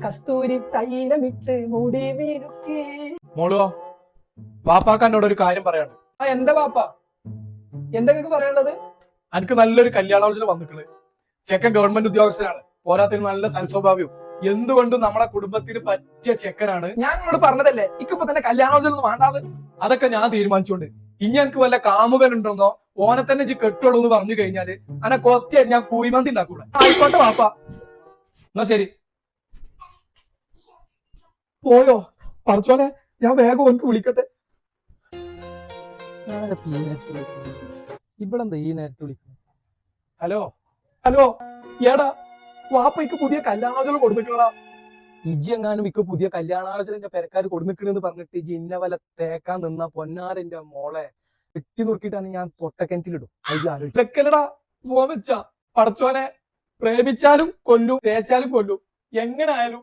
കസ്തൂരി തൈലമിട്ട് മുടി മിനുക്കി. മോളോ പാപ്പാക്ക് എന്നോട് ഒരു കാര്യം പറയാണ്. ആ എന്താ പാപ്പ, എന്തൊക്കെ പറയാനുള്ളത്? എനിക്ക് നല്ലൊരു കല്യാണാലോചന വന്നിട്ടുള്ളത്. ചെക്കൻ ഗവൺമെന്റ് ഉദ്യോഗസ്ഥനാണ്, പോരാത്തിന് നല്ല സൽസ്വഭാവ്യവും, എന്തുകൊണ്ടും നമ്മളെ കുടുംബത്തിന് പറ്റിയ ചെക്കനാണ്. ഞാൻ നിങ്ങളോട് പറഞ്ഞതല്ലേ ഇക്കിപ്പോ തന്നെ കല്യാണോചന ഒന്നും വേണ്ടാത്. അതൊക്കെ ഞാൻ തീരുമാനിച്ചോണ്ട് ഇനി എനിക്ക് വല്ല കാമുകൻ ഉണ്ടെന്നോ ഓനെ തന്നെ കെട്ടുള്ളൂ എന്ന് പറഞ്ഞു കഴിഞ്ഞാല് അനെ കൊത്തിയായിട്ട് ഞാൻ കുഴിമന്തി ഉണ്ടാക്കൂടെ. ആയിക്കോട്ടെ പാപ്പ. എന്നാ ശരി. പോയോ പറച്ചോനെ, ഞാൻ വേഗം ഓനക്ക് വിളിക്കട്ടെ. ഇവിടെ എന്താ ഈ നേരത്തെ വിളിക്കുന്നത്? ഹലോ ഹലോ, ഏടാ വാപ്പയ്ക്ക് പുതിയ കല്യാണോചന കൊടുത്തിട്ടുള്ളടാ. ഇജി എങ്ങാനും ഇക്ക് പുതിയ കല്യാണാലോചന പെരക്കാർ കൊടുന്നിക്കണെന്ന് പറഞ്ഞിട്ട് ഇജി ഇന്ന വല്ല തേക്കാൻ നിന്ന പൊന്നാരന്റെ മോളെ വെട്ടി നോക്കിയിട്ടാണ് ഞാൻ പൊട്ടക്കിണറ്റിലിടും. ഇജി ആലോചിച്ചു വെക്കലടാ പോവാൻ വെച്ചാ. പടച്ചോനെ, പ്രേമിച്ചാലും കൊല്ലും, തേച്ചാലും കൊല്ലും, എങ്ങനെ ആയാലും